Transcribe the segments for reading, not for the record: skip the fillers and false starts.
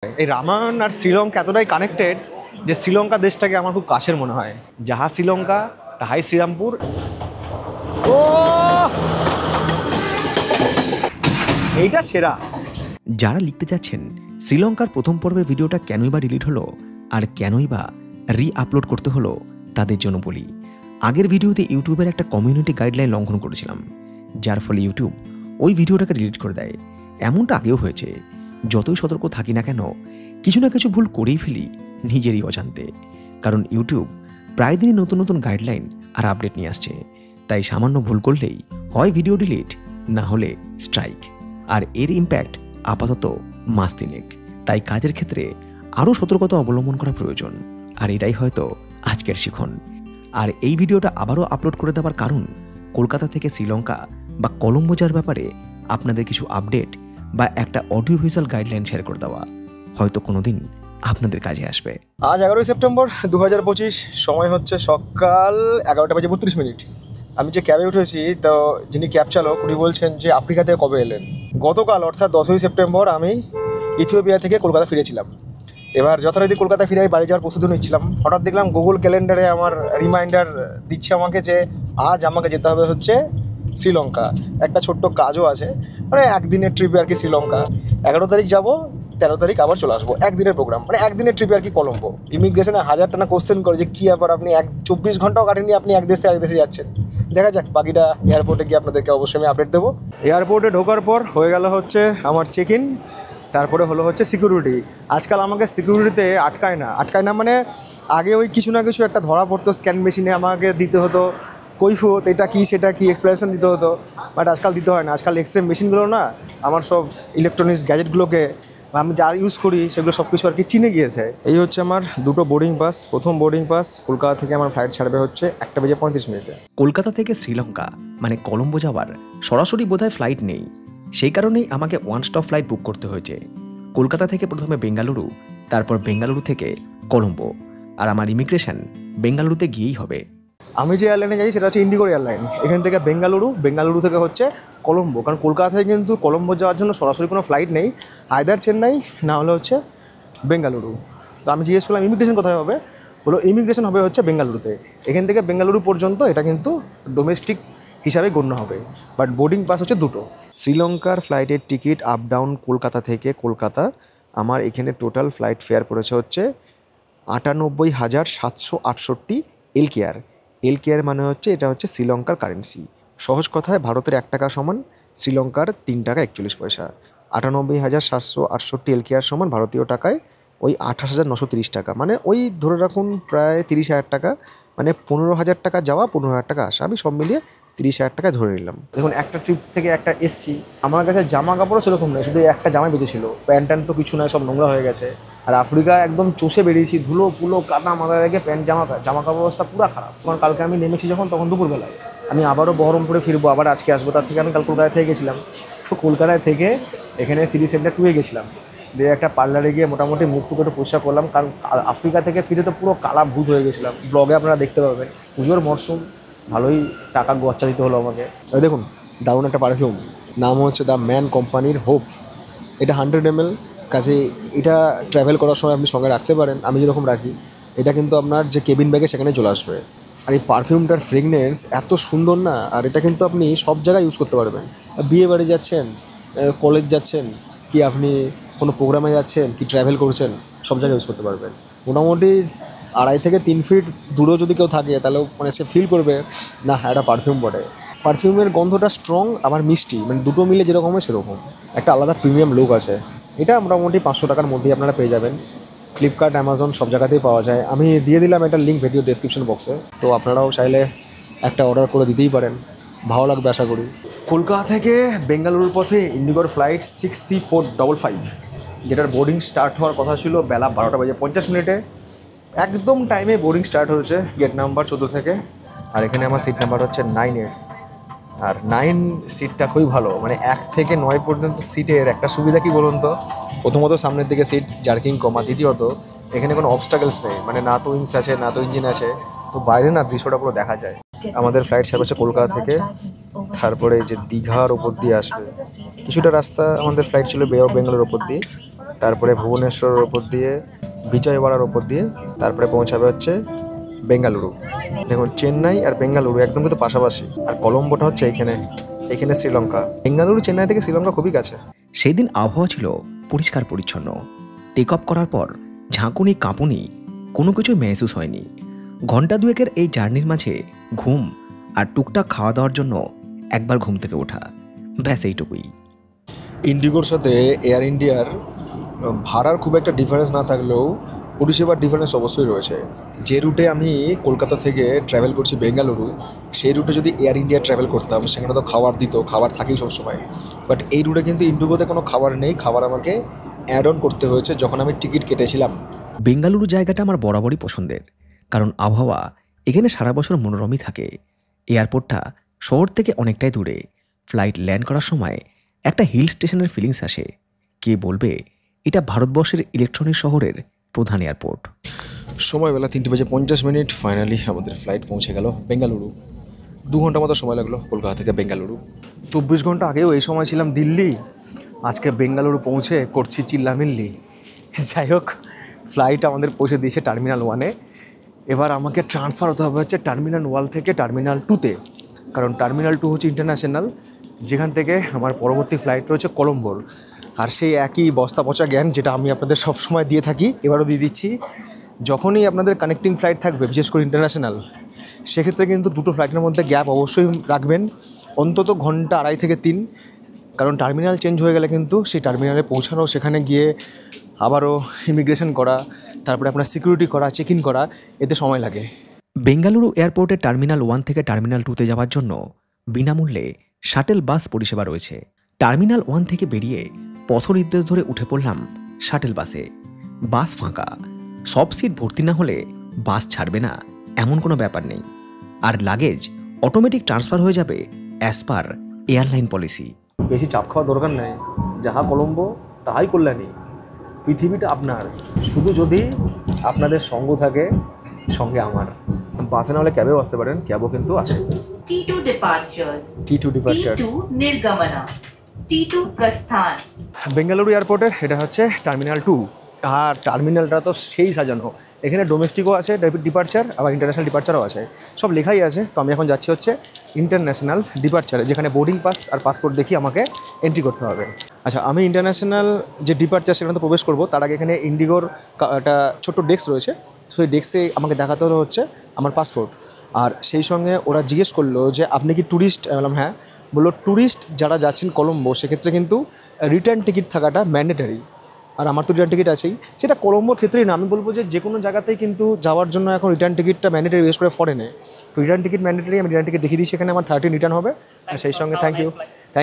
এই রামায়ণ আর শ্রীলঙ্কা এতটাই কানেক্টেড যে শ্রীলঙ্কা দেশটাকে আমার খুব কাছের মনে হয়। যাহা শ্রীলঙ্কা তাহাই শ্রীরামপুর। ও এইটা সেরা। যারা লিখতে যাচ্ছেন শ্রীলঙ্কার প্রথম পর্বের ভিডিওটা কেনই বা ডিলিট হলো আর কেনই বা আপলোড করতে হলো, তাদের জন্য বলি, আগের ভিডিওতে ইউটিউবের একটা কমিউনিটি গাইডলাইন লঙ্ঘন করেছিলাম, যার ফলে ইউটিউব ওই ভিডিওটাকে ডিলিট করে দেয়। এমনটা আগেও হয়েছে। যতই সতর্ক থাকি না কেন, কিছু না কিছু ভুল করেই ফেলি নিজেরই অজান্তে। কারণ ইউটিউব প্রায় দিনই নতুন নতুন গাইডলাইন আর আপডেট নিয়ে আসছে। তাই সামান্য ভুল করলেই হয় ভিডিও ডিলিট, না হলে স্ট্রাইক। আর এর ইম্প্যাক্ট আপাতত মাস তিনেক। তাই কাজের ক্ষেত্রে আরও সতর্কতা অবলম্বন করা প্রয়োজন। আর এটাই হয়তো আজকের শিখন। আর এই ভিডিওটা আবারও আপলোড করে দেওয়ার কারণ, কলকাতা থেকে শ্রীলঙ্কা বা কলম্বো যাওয়ার ব্যাপারে আপনাদের কিছু আপডেট বা একটা অডিও ভিজুয়াল গাইডলাইন শেয়ার করে দেওয়া হয়তো কোনোদিন আপনাদের কাজে আসবে। আজ 11ই সেপ্টেম্বর 2025, সময় হচ্ছে সকাল 11:32। আমি যে ক্যাবে উঠেছি, তো যিনি ক্যাব চালক উনি বলছেন যে আফ্রিকা থেকে কবে এলেন। গতকাল অর্থাৎ 10ই সেপ্টেম্বর আমি ইথিওপিয়া থেকে কলকাতা ফিরেছিলাম। এবার যথারীতি কলকাতা ফিরে বাড়ি যাওয়ার প্রস্তুতি নিচ্ছিলাম। হঠাৎ দেখলাম গুগল ক্যালেন্ডারে আমার রিমাইন্ডার দিচ্ছে আমাকে যে আজ আমাকে যেতে হবে হচ্ছে শ্রীলঙ্কা। একটা ছোট্ট কাজও আছে, মানে একদিনের ট্রিপে আর কি শ্রীলঙ্কা। 11 তারিখ যাব, 13 তারিখ আবার চলে আসবো। একদিনের প্রোগ্রাম, মানে একদিনের ট্রিপে আর কি কলম্বো। ইমিগ্রেশনে 1000টা কোশ্চেন করে যে কী ব্যাপার, আপনি 24 ঘন্টাও কাটেনি, আপনি এক দেশ থেকে আরেক দেশে যাচ্ছেন। দেখা যাক, বাকিটা এয়ারপোর্টে গিয়ে আপনাদেরকে অবশ্যই আমি আপডেট দেবো। এয়ারপোর্টে ঢোকার পর হয়ে গেল হচ্ছে আমার চেক ইন, তারপরে হলো হচ্ছে সিকিউরিটি। আজকাল আমাকে সিকিউরিটিতে আটকায় না, মানে আগে ওই কিছু না কিছু একটা ধরা পড়তো, স্ক্যান মেশিনে আমাকে দিতে হতো কৈফিয়ত, এটা কী সেটা কী এক্সপ্লেনেশন দিতে হতো। বাট আজকাল দিতে হয় না। আজকাল এক্সরে মেশিনগুলো না আমার সব ইলেকট্রনিক্স গ্যাজেটগুলোকে আমি যা ইউজ করি সেগুলো সব কিছু আর কি চিনে গিয়েছে। এই হচ্ছে আমার দুটো বোর্ডিং পাস। প্রথম বোর্ডিং পাস, কলকাতা থেকে আমার ফ্লাইট ছাড়বে হচ্ছে 1:35। কলকাতা থেকে শ্রীলঙ্কা মানে কলম্বো যাওয়ার সরাসরি বোধহয় ফ্লাইট নেই। সেই কারণেই আমাকে ওয়ান স্টপ ফ্লাইট বুক করতে হয়েছে। কলকাতা থেকে প্রথমে বেঙ্গালুরু, তারপর বেঙ্গালুরু থেকে কলম্বো। আর আমার ইমিগ্রেশন বেঙ্গালুরুতে গিয়েই হবে। আমি যে এয়ারলাইনে যাই সেটা হচ্ছে ইন্ডিগো এয়ারলাইন। এখান থেকে বেঙ্গালুরু থেকে হচ্ছে কলম্বো। কারণ কলকাতা থেকে কিন্তু কলম্বো যাওয়ার জন্য সরাসরি কোনো ফ্লাইট নেই, আইদার চেন্নাই না হলে হচ্ছে বেঙ্গালুরু। তো আমি জিজ্ঞেস করলাম ইমিগ্রেশন কোথায় হবে, বলো ইমিগ্রেশন হবে হচ্ছে বেঙ্গালুরুতে। এখান থেকে বেঙ্গালুরু পর্যন্ত এটা কিন্তু ডোমেস্টিক হিসাবে গণ্য হবে। বাট বোর্ডিং পাস হচ্ছে দুটো। শ্রীলঙ্কার ফ্লাইটের টিকিট আপ ডাউন কলকাতা থেকে কলকাতা, আমার এখানে টোটাল ফ্লাইট ফেয়ার পড়েছে হচ্ছে 98,768 এলকেআর। এলকেআর মানে হচ্ছে এটা হচ্ছে শ্রীলঙ্কার কারেন্সি। সহজ কথায় ভারতের 1 টাকা সমান শ্রীলঙ্কার 3 টাকা 41 পয়সা। 98,768 এলকেআর সমান ভারতীয় টাকায় ওই 28,930 টাকা, মানে ওই ধরে রাখুন প্রায় 30,000 টাকা, মানে 15,000 টাকা যাওয়া, 15,000 টাকা আসা। আমি সব মিলিয়ে 30,000 টাকা ধরে নিলাম। দেখুন, একটা ট্রিপ থেকে একটা এসছি, আমার কাছে জামা কাপড়ও সেরকম নেই, শুধু একটা জামাই বেঁচেছিল। প্যান্ট ট্যান্ট তো কিছু নয়, সব নোংরা হয়ে গেছে। আর আফ্রিকা একদম চষে বেরিয়েছি, ধুলো পুলো কাদা মাথায় রেখে প্যান্ট জামা কাপড় অবস্থা পুরো খারাপ। কারণ কালকে আমি নেমেছি তখন দুপুরবেলায়। আমি আবারও বহরমপুরে ফিরবো, আবার আজকে আসবো। তার থেকে আমি কাল কলকাতা থেকে গেছিলাম। তো কলকাতায় থেকে এখানে সিটি সেন্টার 2-এ গেছিলাম। দিয়ে একটা পার্লারে গিয়ে মোটামুটি মুখ টুক একটু পরিষ্কার করলাম, কারণ আফ্রিকা থেকে ফিরে তো পুরো কালা ভূত হয়ে গেছিলাম। ব্লগে আপনারা দেখতে পাবেন। পুজোর মরশুম, ভালোই টাকা গচ্চা দিতে হলো আমাকে। দেখুন, দারুণ একটা পারফিউম, নাম হচ্ছে দ্য ম্যান কোম্পানির হোপ। এটা 100 ml, কাজে এটা ট্রাভেল করার সময় আপনি সঙ্গে রাখতে পারেন, আমি যেরকম রাখি। এটা কিন্তু আপনার যে কেবিন ব্যাগে সেখানে চলে আসবে। আর এই পারফিউমটার ফ্রেগনেন্স এত সুন্দর না, আর এটা কিন্তু আপনি সব জায়গায় ইউজ করতে পারবেন। বিয়ে বাড়ি যাচ্ছেন, কলেজ যাচ্ছেন, কি আপনি কোনো প্রোগ্রামে যাচ্ছেন, কি ট্রাভেল করছেন, সব জায়গায় ইউজ করতে পারবেন। মোটামুটি 2.5 থেকে 3 ফিট দূরেও যদি কেউ থাকে, তাহলে মানে সে ফিল করবে না হ্যাঁ এটা পারফিউম বটে। পারফিউমের গন্ধটা স্ট্রং আবার মিষ্টি, মানে দুটো মিলে যেরকম হয় সেরকম একটা আলাদা প্রিমিয়াম লুক আছে। এটা মোটামুটি 500 টাকার মধ্যেই আপনারা পেয়ে যাবেন। ফ্লিপকার্ট, অ্যামাজন সব জায়গাতেই পাওয়া যায়। আমি দিয়ে দিলাম একটা লিঙ্ক ভিডিও ডেসক্রিপশন বক্সে, তো আপনারাও চাইলে একটা অর্ডার করে দিতেই পারেন। ভালো লাগবে আশা করি। কলকাতা থেকে বেঙ্গালুরুর পথে ইন্ডিগোর ফ্লাইট 6C455, যেটার বোর্ডিং স্টার্ট হওয়ার কথা ছিল বেলা 12:50। একদম টাইমে বোর্ডিং স্টার্ট হয়েছে গেট নাম্বার 14 থেকে। আর এখানে আমার সিট নাম্বার হচ্ছে 9F। আর 9 সিটটা খুবই ভালো, মানে 1 থেকে 9 পর্যন্ত সিটের একটা সুবিধা কি বলুন তো, প্রথমত সামনের দিকে সিট জার্কিং কমা, দ্বিতীয়ত এখানে কোনো অবস্টাকেলস নেই, মানে না তো উইংস আছে না তো ইঞ্জিন আছে, তো বাইরে না দৃশ্যটা পুরো দেখা যায়। আমাদের ফ্লাইট ছাড়বে হচ্ছে কলকাতা থেকে, তারপরে যে দীঘার ওপর দিয়ে আসবে। কিছুটা রাস্তা আমাদের ফ্লাইট ছিল বে অফ বেঙ্গলের ওপর দিয়ে, তারপরে ভুবনেশ্বরের ওপর দিয়ে বিজয়ওয়াড়ার ওপর দিয়ে তারপরে পৌঁছাবে হচ্ছে বেঙ্গালুরু। দেখুন চেন্নাই আর বেঙ্গালুরু একদম কিন্তু পাশাপাশি, আর কলম্বোটা হচ্ছে এখানে শ্রীলঙ্কা। বেঙ্গালুরু চেন্নাই থেকে শ্রীলঙ্কা খুবই কাছে। সেই দিন আবহাওয়া ছিল পরিষ্কার পরিচ্ছন্ন। টেক অফ করার পর ঝাঁকুনি কাঁপুনি কোনো কিছুই মেহসুস হয়নি। ঘন্টা দুয়েকের এই জার্নির মাঝে ঘুম আর টুকটাক খাওয়া দাওয়ার জন্য একবার ঘুম থেকে ওঠা, ব্যাস এইটুকুই। ইন্ডিগোর সাথে এয়ার ইন্ডিয়ার ভাড়ার খুব একটা ডিফারেন্স না থাকলেও পরিষেবার ডিফারেন্স অবশ্যই রয়েছে। যে রুটে আমি কলকাতা থেকে ট্রাভেল করছি বেঙ্গালুরু, সেই রুটে যদি এয়ার ইন্ডিয়া ট্রাভেল করতাম সেখানে তো খাবার দিত, খাবার থাকেই সবসময়। বাট এই রুটে কিন্তু ইন্ডিগোতে কোনো খাবার নেই, খাবার আমাকে অ্যাড অন করতে হয়েছে যখন আমি টিকিট কেটেছিলাম। বেঙ্গালুরু জায়গাটা আমার বরাবরই পছন্দের, কারণ আবহাওয়া এখানে সারা বছর মনোরমই থাকে। এয়ারপোর্টটা শহর থেকে অনেকটাই দূরে। ফ্লাইট ল্যান্ড করার সময় একটা হিল স্টেশনের ফিলিংস আসে। কে বলবে এটা ভারতবর্ষের ইলেকট্রনিক শহরের প্রধান এয়ারপোর্ট। সময়বেলা 3:50 ফাইনালি আমাদের ফ্লাইট পৌঁছে গেল বেঙ্গালুরু। 2 ঘন্টা মতো সময় লাগলো কলকাতা থেকে বেঙ্গালুরু। 24 ঘন্টা আগেও এই সময় ছিলাম দিল্লি, আজকে বেঙ্গালুরু পৌঁছে করছি চিল্লামিল্লি। যাই হোক, ফ্লাইট আমাদের পৌঁছে দিয়েছে টার্মিনাল 1-এ। এবার আমাকে ট্রান্সফার হতে হবে হচ্ছে টার্মিনাল 1 থেকে টার্মিনাল 2-তে, কারণ টার্মিনাল 2 হচ্ছে ইন্টারন্যাশনাল, যেখান থেকে আমার পরবর্তী ফ্লাইট রয়েছে কলম্বোর। আর সেই একই বস্তা পচা জ্ঞান যেটা আমি আপনাদের সবসময় দিয়ে থাকি, এবারও দিয়ে দিচ্ছি। যখনই আপনাদের কানেক্টিং ফ্লাইট থাকবে, বিশেষ করে ইন্টারন্যাশনাল, সেক্ষেত্রে কিন্তু দুটো ফ্লাইটের মধ্যে গ্যাপ অবশ্যই রাখবেন, অন্তত ঘন্টা 2.5 থেকে 3, কারণ টার্মিনাল চেঞ্জ হয়ে গেলে কিন্তু সেই টার্মিনালে পৌঁছানো, সেখানে গিয়ে আবারও ইমিগ্রেশন করা, তারপরে আপনার সিকিউরিটি করা, চেক ইন করা, এতে সময় লাগে। বেঙ্গালুরু এয়ারপোর্টে টার্মিনাল 1 থেকে টার্মিনাল 2তে যাওয়ার জন্য বিনামূল্যে শাটেল বাস পরিষেবা রয়েছে। টার্মিনাল 1 থেকে বেরিয়ে পথনির্দেশ ধরে উঠে পড়লাম শাটেল বাসে। বাস ফাঁকা, সব সিট ভর্তি না হলে বাস ছাড়বে না এমন কোনো ব্যাপার নেই। আর লাগেজ অটোমেটিক ট্রান্সফার হয়ে যাবে অ্যাজ পার এয়ারলাইন পলিসি। বেশি চাপ খাওয়ার দরকার নেই, যাহা কলম্বো তাহাই কল্যাণী। পৃথিবীটা আপনার, শুধু যদি আপনাদের সঙ্গ থাকে, সঙ্গে আমার। বাসে না হলে ক্যাবেও আসতে পারেন, ক্যাবও কিন্তু আসে। T2 departures. T2 departures. T2 Nirgamana. T2 Prasthan. Bengaluru এয়ারপোর্টের এটা হচ্ছে টার্মিনাল 2, আর টার্মিনালটা তো সেই সাজানো। এখানে ডোমেস্টিকও আছে ডিপার্চার, আবার ইন্টারন্যাশনাল ডিপার্চারও আছে, সব লেখাই আছে। তো আমি এখন যাচ্ছি হচ্ছে ইন্টারন্যাশনাল ডিপার্চারে, যেখানে বোর্ডিং পাস আর পাসপোর্ট দেখিয়ে আমাকে এন্ট্রি করতে হবে। আচ্ছা, আমি ইন্টারন্যাশনাল যে ডিপার্চার সেখানে তো প্রবেশ করবো, তার আগে এখানে ইন্ডিগোর একটা ছোট্ট ডেস্ক রয়েছে। সেই ডেস্কে আমাকে দেখাতে হলো হচ্ছে আমার পাসপোর্ট, আর সেই সঙ্গে ওরা জিজ্ঞেস করলো যে আপনি কি ট্যুরিস্ট? বললাম হ্যাঁ। বললো ট্যুরিস্ট যারা যাচ্ছেন কলম্বো, সেক্ষেত্রে কিন্তু রিটার্ন টিকিট থাকাটা ম্যান্ডেটারি। আর আমার তো রিটার্ন টিকিট আছেই, সেটা কলম্বোর ক্ষেত্রেই না, আমি বলবো যে কোনো জায়গাতেই কিন্তু যাওয়ার জন্য এখন রিটার্ন টিকিটটা ম্যান্ডেটারি, বিশেষ করে ফরেনে। তো রিটার্ন টিকিট ম্যান্ডেটারি, আমি রিটার্ন টিকিট দেখিয়ে দিয়েছি, সেখানে আমার 13 রিটার্ন হবে। আর সেই সঙ্গে থ্যাংক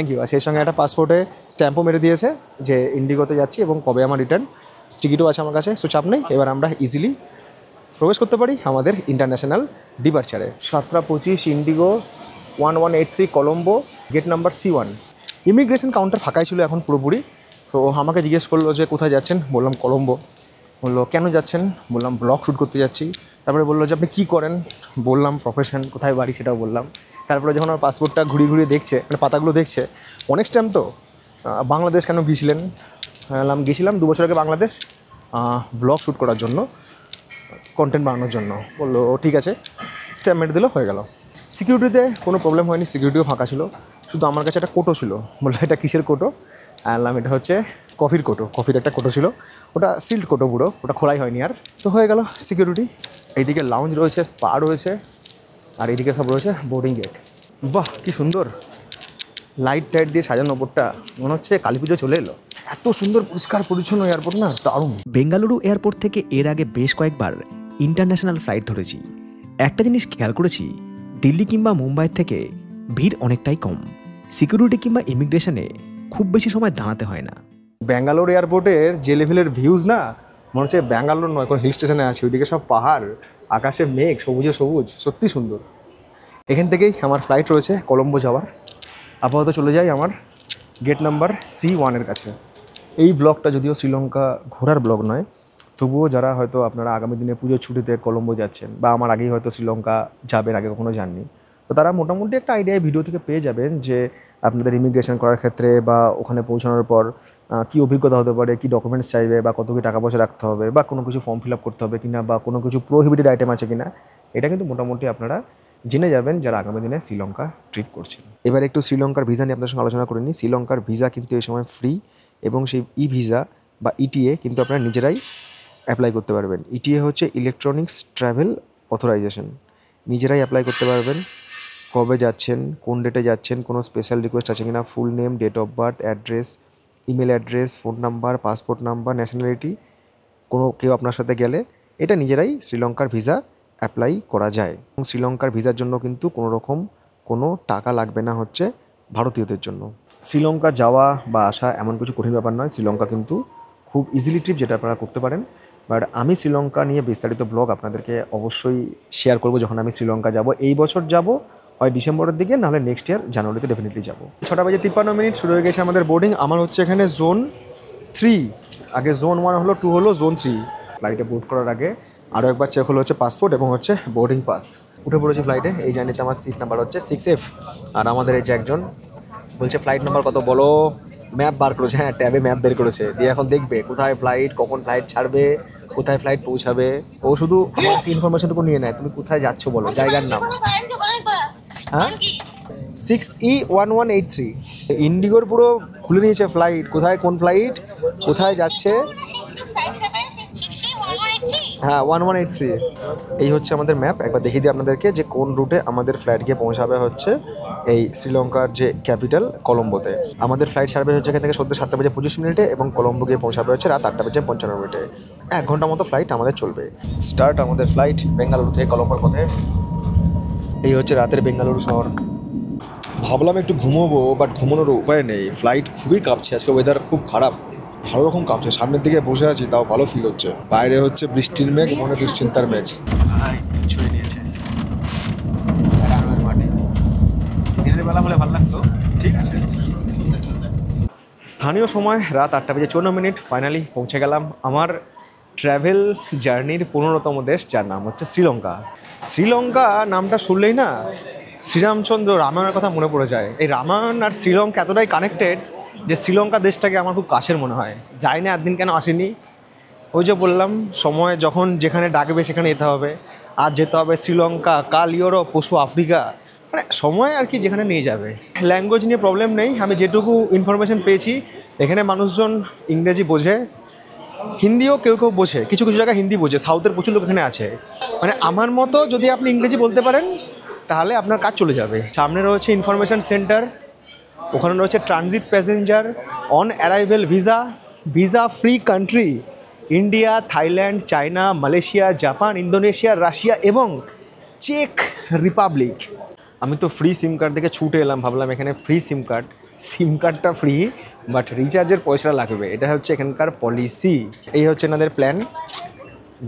ইউ। আর সেই সঙ্গে একটা পাসপোর্টে স্ট্যাম্পও মেরে দিয়েছে যে ইন্ডিগোতে যাচ্ছি এবং কবে আমার রিটার্ন টিকিটও আছে আমার কাছে। সো চাপ নেই, এবার আমরা ইজিলি প্রবেশ করতে পারি আমাদের ইন্টারন্যাশনাল ডিপার্চারে। 7:25 IndiGo 1183 Colombo, gate number C1। Immigration counter ফাঁকাই ছিল এখন পুরোপুরি। তো আমাকে জিজ্ঞেস করলো যে কোথায় যাচ্ছেন, বললাম কলম্বো। বললো কেন যাচ্ছেন, বললাম ব্লগ শ্যুট করতে যাচ্ছি। তারপরে বললো যে আপনি কী করেন, বললাম প্রফেশন, কোথায় বাড়ি সেটাও বললাম। তারপরে যখন আমার পাসপোর্টটা ঘুরিয়ে দেখছে, মানে পাতাগুলো দেখছে, অনেক টাইম তো বাংলাদেশ কেন গিয়েছিলেন, বললাম গেছিলাম 2 বছর আগে বাংলাদেশ ব্লগ শ্যুট করার জন্য, কন্টেন্ট বানানোর জন্য। বললো ঠিক আছে, স্ট্যাম্প মেরে দিলো, হয়ে গেল। সিকিউরিটিতে কোনো প্রবলেম হয়নি, সিকিউরিটিও ফাঁকা ছিল, শুধু আমার কাছে একটা কোটো ছিল। বললো এটা কিসের কোটো? আনলাম এটা হচ্ছে কফির কোটো, কফির একটা কোটো ছিল, ওটা সিল্ড কোটো পুরো, ওটা খোলাই হয়নি আর। তো হয়ে গেল সিকিউরিটি। এইদিকে লাউঞ্জ রয়েছে, স্পা রয়েছে, আর এইদিকে সব রয়েছে বোর্ডিং গেট। বাহ কি সুন্দর লাইট টাইট দিয়ে সাজানো ওপরটা, মনে হচ্ছে কালী পুজো চলে এলো। এত সুন্দর পরিষ্কার পরিচ্ছন্ন এয়ারপোর্ট না, দারুণ। বেঙ্গালুরু এয়ারপোর্ট থেকে এর আগে বেশ কয়েকবার ইন্টারন্যাশনাল ফ্লাইট ধরেছি। একটা জিনিস খেয়াল করেছি, দিল্লি কিংবা মুম্বাইয়ের থেকে ভিড় অনেকটাই কম। সিকিউরিটি কিংবা ইমিগ্রেশনে খুব বেশি সময় দাঁড়াতে হয় না। ব্যাঙ্গালোর এয়ারপোর্টের যে লেভেলের ভিউজ না, মনে হচ্ছে ব্যাঙ্গালোর নয়, কোনো হিল স্টেশনে আছে। ওইদিকে সব পাহাড়, আকাশে মেঘ, সবুজে সবুজ, সত্যি সুন্দর। এখান থেকেই আমার ফ্লাইট রয়েছে কলম্বো যাওয়ার। আপাতত চলে যাই আমার গেট নাম্বার C1-এর কাছে। এই ব্লগটা যদিও শ্রীলঙ্কা ঘোরার ব্লগ নয়, তবুও যারা হয়তো আপনারা আগামী দিনে পুজোর ছুটিতে কলম্বো যাচ্ছেন, বা আমার আগেই হয়তো শ্রীলঙ্কা যাবেন, আগে কখনো যাননি, তো তারা মোটামুটি একটা আইডিয়া ভিডিও থেকে পেয়ে যাবেন যে আপনাদের ইমিগ্রেশন করার ক্ষেত্রে বা ওখানে পৌঁছানোর পর কী অভিজ্ঞতা হতে পারে, কী ডকুমেন্টস চাইবে, বা কত কি টাকা পয়সা রাখতে হবে, বা কোনো কিছু ফর্ম ফিল আপ করতে হবে কিনা, বা কোনো কিছু প্রোহিবিটেড আইটেম আছে কিনা, এটা কিন্তু মোটামুটি আপনারা জেনে যাবেন যারা আগামী দিনে শ্রীলঙ্কা ট্রিপ করছেন। এবার একটু শ্রীলঙ্কার ভিসা নিয়ে আপনাদের সঙ্গে আলোচনা করে নিই। শ্রীলঙ্কার ভিসা কিন্তু এই সময় ফ্রি, এবং সেই ই ভিসা বা ইটিএ কিন্তু আপনারা নিজেরাই অ্যাপ্লাই করতে পারবেন। ইটিএ হচ্ছে ইলেকট্রনিক্স ট্রাভেল অথরাইজেশন, নিজেরাই অ্যাপ্লাই করতে পারবেন। কবে যাচ্ছেন, কোন ডেটে যাচ্ছেন, কোনো স্পেশাল রিকোয়েস্ট আছে কিনা, full name, date of birth, address, email address, phone number, passport number, nationality, কোনো কেউ আপনার সাথে গেলে এটা নিজেরাই শ্রীলঙ্কার ভিসা অ্যাপ্লাই করা যায়। এবং শ্রীলঙ্কার ভিসার জন্য কিন্তু কোনো টাকা লাগবে না হচ্ছে ভারতীয়দের জন্য। শ্রীলঙ্কা যাওয়া বা আসা এমন কিছু কঠিন ব্যাপার নয়, শ্রীলঙ্কা কিন্তু খুব ইজিলি ট্রিপ যেটা আপনারা করতে পারেন। বাট আমি শ্রীলঙ্কা নিয়ে বিস্তারিত ব্লগ আপনাদেরকে অবশ্যই শেয়ার করব যখন আমি শ্রীলঙ্কা যাব। এই বছর যাব হয় ডিসেম্বরের দিকে, নাহলে নেক্সট ইয়ার জানুয়ারিতে ডেফিনেটলি যাব। 6:53 শুরু হয়ে গেছে আমাদের বোর্ডিং। আমার হচ্ছে এখানে জোন 3, আগে জোন 1 হলো, 2 হলো, জোন 3। ফ্লাইটে বোর্ড করার আগে আরও একবার চেক হলো হচ্ছে পাসপোর্ট এবং হচ্ছে বোর্ডিং পাস। উঠে পড়েছি ফ্লাইটে। এই জার্নিতে আমার সিট নাম্বার হচ্ছে 6F। আর আমাদের এই যে একজন বলছে ফ্লাইট নাম্বার কত বলো, ম্যাপ বার করেছে, হ্যাঁ ট্যাবে ম্যাপ বের করেছে, দিয়ে এখন দেখবে কোথায় ফ্লাইট, কখন ফ্লাইট ছাড়বে, কোথায় ফ্লাইট পৌঁছাবে। ও শুধু ইনফরমেশনটুকু নিয়ে নেয়, তুমি কোথায় যাচ্ছ বলো, জায়গার নাম। হ্যাঁ 6E1183 ইন্ডিগোর পুরো খুলে নিয়েছে ফ্লাইট, কোথায় কোন ফ্লাইট কোথায় যাচ্ছে। হ্যাঁ 1183। এই হচ্ছে আমাদের ম্যাপ। একবার দেখিয়ে দিই আপনাদেরকে যে কোন রুটে আমাদের ফ্লাইট গিয়ে পৌঁছাবে হচ্ছে এই শ্রীলঙ্কার যে ক্যাপিটাল কলম্বোতে। আমাদের ফ্লাইট ছাড়বে হচ্ছে এখান থেকে সন্ধ্যে 7:25 এবং কলম্বো গিয়ে পৌঁছাবে হচ্ছে রাত 8:55। 1 ঘন্টা মতো ফ্লাইট আমাদের চলবে। স্টার্ট আমাদের ফ্লাইট বেঙ্গালুরু থেকে কলম্বোর পথে। এই হচ্ছে রাতের বেঙ্গালুরু শহর। ভাবলাম একটু ঘুমোবো, বাট ঘুমানোর উপায় নেই, ফ্লাইট খুবই কাঁপছে, আজকে ওয়েদার খুব খারাপ, ভালো রকম কাঁপছে। সামনের দিকে বসে আছি তাও ভালো ফিল হচ্ছে, বাইরে হচ্ছে বৃষ্টির মেঘ, মনে দুশ্চিন্তার মেঘ ছুঁয়ে নিয়েছে। দিনের বেলা হলে ভালো লাগতো, ঠিক আছে। স্থানীয় সময় রাত 8:54। ফাইনালি পৌঁছে গেলাম আমার ট্র্যাভেল জার্নির 15তম দেশ, যার নাম হচ্ছে শ্রীলঙ্কা। শ্রীলঙ্কা নামটা শুনলেই না শ্রীরামচন্দ্র রামায়ণের কথা মনে পড়ে যায়। এই রামায়ণ আর শ্রীলঙ্কা এতটাই কানেক্টেড যে শ্রীলঙ্কা দেশটাকে আমার খুব কাছের মনে হয়। যাই না একদিন কেন আসেনি, ওই যে বললাম সময় যখন যেখানে ডাকবে সেখানে যেতে হবে। আর যেতে হবে শ্রীলঙ্কা, কাল ইউরোপ, পশু আফ্রিকা, মানে সময় আর কি যেখানে নিয়ে যাবে। ল্যাঙ্গুয়েজ নিয়ে প্রবলেম নেই, আমি যেটুকু ইনফরমেশন পেয়েছি এখানে মানুষজন ইংরেজি বোঝে, হিন্দিও কেউ কেউ বোঝে, কিছু কিছু জায়গায় হিন্দি বোঝে, সাউথের প্রচুর লোক এখানে আছে। মানে আমার মতো যদি আপনি ইংরেজি বলতে পারেন তাহলে আপনার কাজ চলে যাবে। সামনে রয়েছে ইনফরমেশন সেন্টার, ওখানে রয়েছে transit passenger, on arrival visa, visa free country, India, Thailand, China, Malaysia, Japan, Indonesia, Russia এবং চেক রিপাবলিক। আমি তো ফ্রি সিম কার্ড দেখে ছুটে এলাম, ভাবলাম এখানে ফ্রি সিম কার্ডটা ফ্রি, বাট রিচার্জের পয়সা লাগবে, এটা হচ্ছে এখানকার পলিসি। এই হচ্ছে এনাদের প্ল্যান,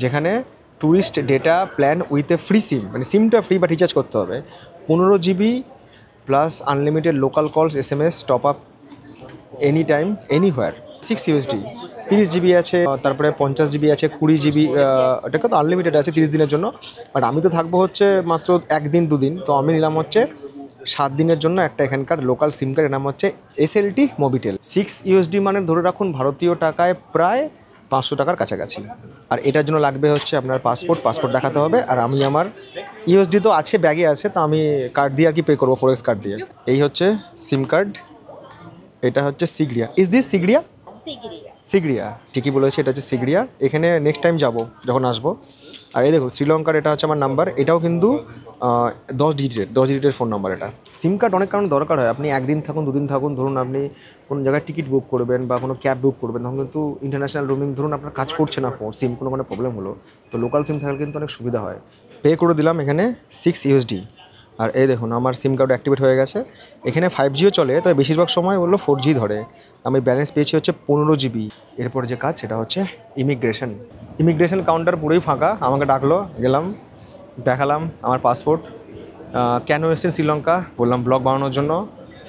যেখানে tourist data plan with a free SIM, মানে সিমটা ফ্রি বাট রিচার্জ করতে হবে। 15 GB plus unlimited local calls, SMS, top up any time anywhere. 6 USD। 30 GB আছে, তারপরে 50 GB আছে, 20 GB, এটা তো আনলিমিটেড আছে 30 দিনের জন্য। বাট আমি তো থাকবো হচ্ছে মাত্র 1 দিন 2 দিন, তো আমি নিলাম হচ্ছে 7 দিনের জন্য একটা এখানকার লোকাল সিম কার্ড, এর নাম হচ্ছে SLT মোবিটেল। 6 USD মানে ধরে রাখুন ভারতীয় টাকায় প্রায় 500 টাকার কাছাকাছি। আর এটার জন্য লাগবে হচ্ছে আপনার পাসপোর্ট দেখাতে হবে। আর আমি আমার USD তো আছে, ব্যাগে আছে, তো আমি কার্ড দিয়ে আর কি পে করবো, ফরেক্স কার্ড দিয়ে। এই হচ্ছে সিম কার্ড, এটা হচ্ছে সিগড়িয়া। Is this সিগড়িয়া? সিগড়িয়া, ঠিকই বলেছি, এটা হচ্ছে সিগড়িয়া। এখানে নেক্সট টাইম যাব যখন আসবো। আর এই দেখো শ্রীলঙ্কার, এটা হচ্ছে আমার নাম্বার, এটাও কিন্তু 10 ডিজিটের ফোন নাম্বার। এটা সিম কার্ড অনেক কারণে দরকার হয়, আপনি 1 দিন থাকুন 2 দিন থাকুন, ধরুন আপনি কোনো জায়গায় টিকিট বুক করবেন বা কোনো ক্যাব বুক করবেন, তখন কিন্তু ইন্টারন্যাশনাল রোমিং ধরুন আপনার কাজ করছে না ফোন, সিম কোনো প্রবলেম হলো, তো লোকাল সিম থাকলে কিন্তু অনেক সুবিধা হয়। পে করে দিলাম এখানে 6 USD। আর এই দেখুন আমার সিম কার্ড অ্যাক্টিভেট হয়ে গেছে। এখানে 5Gও চলে, তবে বেশিরভাগ সময় বললো 4G ধরে। আমি ব্যালেন্স পেয়েছি হচ্ছে 15 GB। এরপর যে কাজ সেটা হচ্ছে ইমিগ্রেশন কাউন্টার পুরোই ফাঁকা। আমাকে ডাকলো, গেলাম, দেখালাম আমার পাসপোর্ট। কেন এসেছেন শ্রীলঙ্কা, বললাম ব্লগ বানানোর জন্য।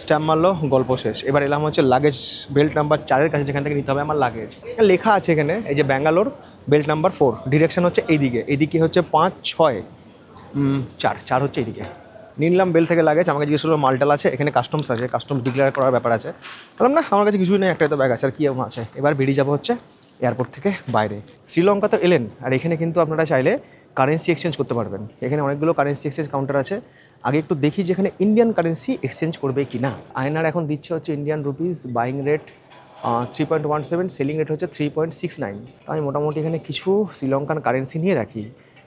স্ট্যাম্প মারলো, গল্প শেষ। এবার এলাম হচ্ছে লাগেজ বেল্ট নাম্বার 4 কাছে, যেখান থেকে নিতে হবে আমার লাগেজ। লেখা আছে এখানে এই যে ব্যাঙ্গালোর বেল্ট নাম্বার 4, ডিরেকশন হচ্ছে এইদিকে হচ্ছে 5, 6, 4 হচ্ছে এইদিকে। নিলাম বেল থেকে লাগেজ, আমাকে জিজ্ঞেস করলো মালটাল আছে, এখানে কাস্টমস আছে, কাস্টম ডিক্লেয়ার করার ব্যাপার আছে। বললাম না, আমার কাছে কিছুই নেই, একটাই তো ব্যাগ আছে, আর কী এমন আছে। এবার বেরিয়ে যাবো হচ্ছে এয়ারপোর্ট থেকে বাইরে। শ্রীলঙ্কা তো এলেন, আর এখানে কিন্তু আপনারা চাইলে কারেন্সি এক্সচেঞ্জ করতে পারবেন। এখানে অনেকগুলো কারেন্সি এক্সচেঞ্জ কাউন্টার আছে। আগে একটু দেখি যেখানে ইন্ডিয়ান কারেন্সি এক্সচেঞ্জ করবে কি না। আয়নার এখন দিচ্ছে হচ্ছে Indian rupees, buying rate 3.17, selling rate হচ্ছে 3.69। তো আমি মোটামুটি এখানে কিছু শ্রীলঙ্কান কারেন্সি নিয়ে রাখি,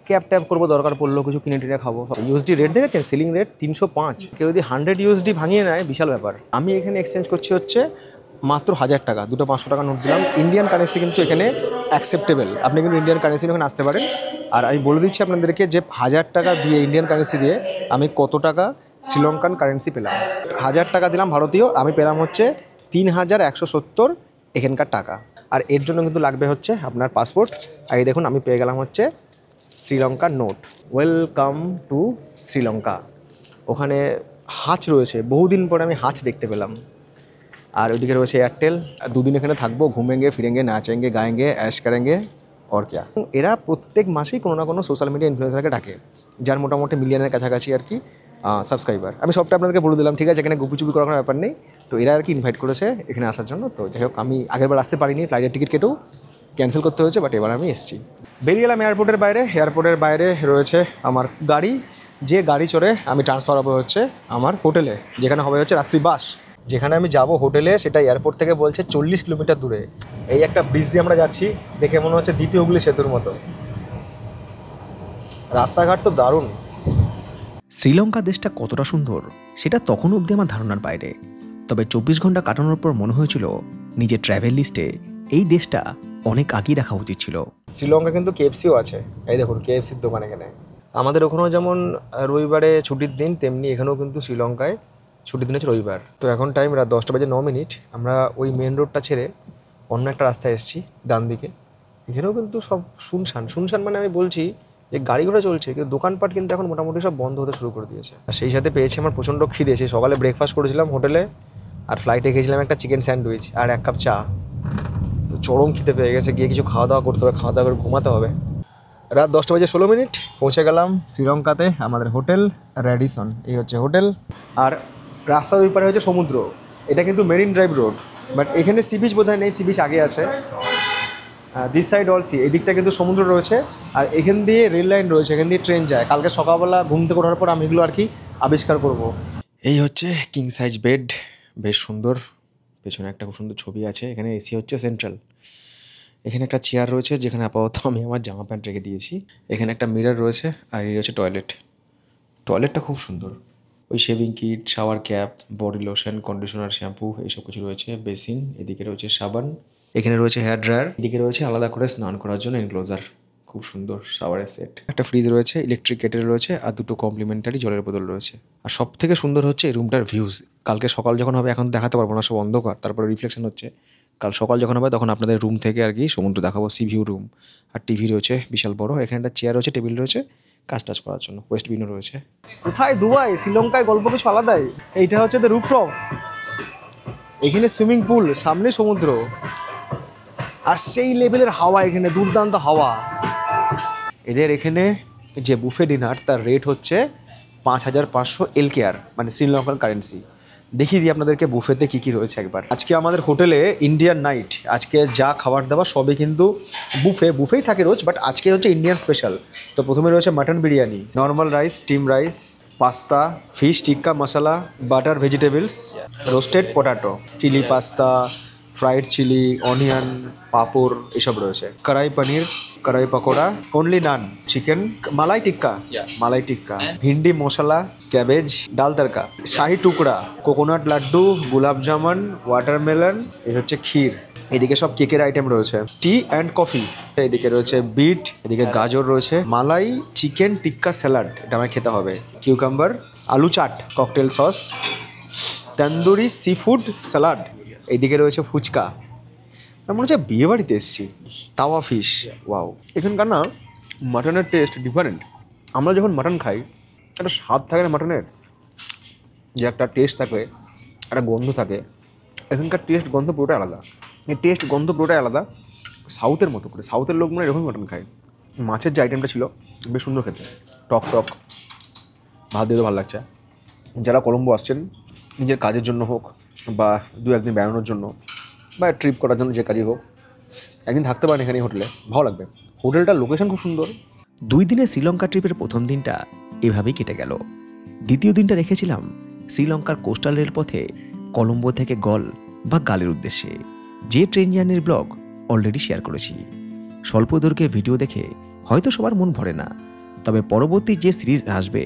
ক্যাব ট্যাব করবো, দরকার পড়লো কিছু কিনে টিনে খাবো। ইউএসডি রেট দেখেছেন, সিলিং রেট 305। কেউ যদি 100 ইউএসডি ভাঙিয়ে নেয় বিশাল ব্যাপার। আমি এখানে এক্সচেঞ্জ করছি হচ্ছে মাত্র 1000 টাকা, দুটো 500 টাকা নোট দিলাম। ইন্ডিয়ান কারেন্সি কিন্তু এখানে অ্যাকসেপ্টেবল, আপনি কিন্তু ইন্ডিয়ান কারেন্সি ওখানে আসতে পারেন। আর আমি বলে দিচ্ছি আপনাদেরকে যে 1000 টাকা দিয়ে, ইন্ডিয়ান কারেন্সি দিয়ে আমি কত টাকা শ্রীলঙ্কান কারেন্সি পেলাম। 1000 টাকা দিলাম ভারতীয়, আমি পেলাম হচ্ছে 3170 এখানকার টাকা। আর এর জন্য কিন্তু লাগবে হচ্ছে আপনার পাসপোর্ট। আর এই দেখুন আমি পেয়ে গেলাম হচ্ছে শ্রীলঙ্কার নোট। Welcome to Sri Lanka. ওখানে হাঁচ রয়েছে, বহুদিন পরে আমি হাঁচ দেখতে পেলাম। আর ওইদিকে রয়েছে এয়ারটেল। 2 দিন এখানে থাকবো, ঘুমেঙ্গে ফিরেঙ্গে, নাচেঙ্গে, গায়েঙ্গে, অ্যাশ করেঙ্গে, और क्या। এরা প্রত্যেক মাসেই কোনো না কোনো সোশ্যাল মিডিয়া ইনফ্লুয়েন্সারকে ডাকে, যার মোটামুটি মিলিয়নের কাছাকাছি আর কি সাবস্ক্রাইবার। আমি সবটা আপনাদেরকে বলে দিলাম, ঠিক আছে, এখানে গুপিচুপি করার কোনো ব্যাপার নেই। তো এরা আর কি ইনভাইট করেছে এখানে আসার জন্য। তো যাই হোক, আমি আগেরবার আসতে পারিনি, ফ্লাইটের টিকিট কেটেও ক্যান্সেল করতে হয়েছে, বাট এবার আমি এসেছি। বেরিয়ে গেলাম এয়ারপোর্টের বাইরে। এয়ারপোর্টের বাইরে রয়েছে আমার গাড়ি, যে গাড়ি চড়ে আমি ট্রান্সফার হবে হচ্ছে আমার হোটেলে, যেখানে হবে হচ্ছে রাত্রি বাস। যেখানে আমি যাব হোটেলে, সেটা এয়ারপোর্ট থেকে বলছে 40 কিলোমিটার দূরে। এই একটা ব্রিজ দিয়ে আমরা যাচ্ছি, দেখে মনে হচ্ছে দ্বিতীয় হুগলি সেতুর মতো। রাস্তাঘাট তো দারুণ। শ্রীলঙ্কা দেশটা কতটা সুন্দর সেটা তখন অবধি আমার ধারণার বাইরে। তবে 24 ঘন্টা কাটানোর পর মনে হয়েছিল নিজের ট্র্যাভেল লিস্টে এই দেশটা অনেক আগেই রাখা উচিত ছিল। শ্রীলঙ্কা কিন্তু কেএফসিও আছে, এই দেখুন কেএফসির দোকান এখানে। আমাদের ওখানেও যেমন রবিবারে ছুটির দিন, তেমনি এখানেও কিন্তু শ্রীলঙ্কায় ছুটির দিন হচ্ছে রবিবার। তো এখন টাইম রাত 10:09। আমরা ওই মেন রোডটা ছেড়ে অন্য একটা রাস্তায় এসেছি ডান দিকে। এখানেও কিন্তু সব শুনশান শুনশান, মানে আমি বলছি যে গাড়ি ঘোড়া চলছে, কিন্তু দোকানপাট কিন্তু এখন মোটামুটি সব বন্ধ হতে শুরু করে দিয়েছে। আর সেই সাথে পেয়েছি আমার প্রচণ্ড খিদে। সেই সকালে ব্রেকফাস্ট করেছিলাম হোটেলে, আর ফ্লাইটে খেয়েছিলাম একটা চিকেন স্যান্ডউইচ আর 1 কাপ চা। তো চরম খিদে পেয়ে গেছে, গিয়ে কিছু খাওয়া দাওয়া করতে হবে, খাওয়া দাওয়া করে ঘুমাতে হবে। রাত 10:16 পৌঁছে গেলাম শ্রীলঙ্কাতে। আমাদের হোটেল র্যাডিসন, এই হচ্ছে হোটেল। আর রাস্তার ওই পারে হচ্ছে সমুদ্র। এটা কিন্তু মেরিন ড্রাইভ রোড, বাট এখানে সি বিচ বোধহয় নেই, সি বিচ আগে আছে। দিস সাইড অল সি, এই দিকটা কিন্তু সমুদ্র রয়েছে। আর এখান দিয়ে রেল লাইন রয়েছে, এখান দিয়ে ট্রেন যায়। কালকে সকালবেলা ঘুম থেকে ওঠার পর আমি এগুলো আর কি আবিষ্কার করব। এই হচ্ছে কিং সাইজ বেড, বেশ সুন্দর। পেছনে একটা খুব সুন্দর ছবি আছে। এখানে এসি হচ্ছে সেন্ট্রাল। এখানে একটা চেয়ার রয়েছে, যেখানে আপাতত আমি আমার জামা প্যান্ট রেখে দিয়েছি। এখানে একটা মিরর রয়েছে, আর এই হচ্ছে টয়লেট। টয়লেটটা খুব সুন্দর। ওই shaving kit, shower cap, body lotion, conditioner, shampoo এইসব কিছু রয়েছে। বেসিন, এদিকে রয়েছে সাবান, এখানে রয়েছে হেয়ার ড্রায়ার, এদিকে রয়েছে আলাদা করে স্নান করার জন্য এনক্লোজার। খুব সুন্দর শাওয়ারের সেট। একটা ফ্রিজ রয়েছে, ইলেকট্রিক কেটেল রয়েছে, আর 2টো কমপ্লিমেন্টারি জলের বোতল রয়েছে। আর সব থেকে সুন্দর হচ্ছে এই রুমটার ভিউজ। কালকে সকাল যখন হবে, এখন দেখাতে পারবো না, সব অন্ধকার, তারপরে রিফ্লেকশন হচ্ছে। কাল সকাল যখন হবে তখন আপনাদের রুম থেকে আর কি সমুদ্র দেখাবো, সি ভিউ রুম। আর টিভি রয়েছে বিশাল বড়, এখানে একটা চেয়ার রয়েছে, টেবিল রয়েছে, কাজ টাজ করার জন্য, ওয়েস্ট বিনও রয়েছে। কোথায় দুবাই, শ্রীলঙ্কায় গল্প কিছু আলাদাই। এইটা হচ্ছে দ্য রুফটপ, এখানে সুইমিং পুল, সামনে সমুদ্র, আর সেই লেভেলের হাওয়া এখানে, দুর্দান্ত হাওয়া। এদের এখানে যে বুফে ডিনার, তার রেট হচ্ছে 5500 LKR, মানে শ্রীলঙ্কান কারেন্সি। দেখিয়ে দিই আপনাদেরকে বুফেতে কী কী রয়েছে একবার। আজকে আমাদের হোটেলে ইন্ডিয়ান নাইট, আজকে যা খাবার দাবার সবই কিন্তু বুফেই থাকে রোজ, বাট আজকে হচ্ছে ইন্ডিয়ান স্পেশাল। তো প্রথমে রয়েছে mutton biryani, normal rice, steam rice, pasta, fish tikka masala, butter vegetables, roasted potato, chilli pasta, fried chilli, onion, papad এসব রয়েছে। Kadai paneer, kadai pakora, only naan, chicken, malai tikka, bhindi masala, cabbage, dal tadka, শাহি টুকরা, কোকোনাট লাড্ডু, গোলাপ জামুন, ওয়াটারমেলন, এই হচ্ছে ক্ষীর। এদিকে সব কেকের আইটেম রয়েছে, টি অ্যান্ড কফি। এদিকে রয়েছে বিট, এদিকে গাজর রয়েছে, মালাই চিকেন টিক্কা স্যালাড, এটা আমায় খেতে হবে, কিউকাম্বার, আলু চাট, cocktail sauce, tandoori seafood salad, এইদিকে রয়েছে ফুচকা। মনে হচ্ছে বিয়ে বাড়িতে এসেছি। তাওয়া ফিশ, ওয়াও। এখানকার না মাটনের টেস্ট ডিফারেন্ট। আমরা যখন মাটন খাই, একটা স্বাদ থাকে না মাটনের, যে একটা টেস্ট থাকে, একটা গন্ধ থাকে। এখানকার টেস্ট গন্ধ পুরোটাই আলাদা। এই টেস্ট গন্ধ পুরোটাই আলাদা, সাউথের মতো করে। সাউথের লোক মানে এরকমই মাটন খায়। মাছের যে আইটেমটা ছিল বেশ সুন্দর খেতে, টক টক, ভাত দিয়ে তো ভালো লাগছে। যারা কলম্বো আসছেন নিজের কাজের জন্য হোক বা দু একদিন বেড়ানোর জন্য বা ট্রিপ করার জন্য যে কাজই হোক, একদিন থাকতে পারেন এখানে হোটেলে, ভালো লাগবে। হোটেলটার লোকেশন খুব সুন্দর। 2 দিনের শ্রীলঙ্কা ট্রিপের প্রথম দিনটা এভাবেই কেটে গেল। দ্বিতীয় দিনটা রেখেছিলাম শ্রীলঙ্কার কোস্টাল রেলপথে কলম্বো থেকে গল বা গালের উদ্দেশ্যে, যে ট্রেন জার্নির ব্লগ অলরেডি শেয়ার করেছি। স্বল্প দৈর্ঘ্যের ভিডিও দেখে হয়তো সবার মন ভরে না, তবে পরবর্তী যে সিরিজ আসবে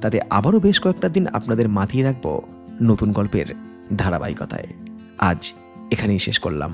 তাতে আবারও বেশ কয়েকটা দিন আপনাদের মাতিয়ে রাখবো নতুন গল্পের ধারাবাহিকতায়। আজ এখানেই শেষ করলাম।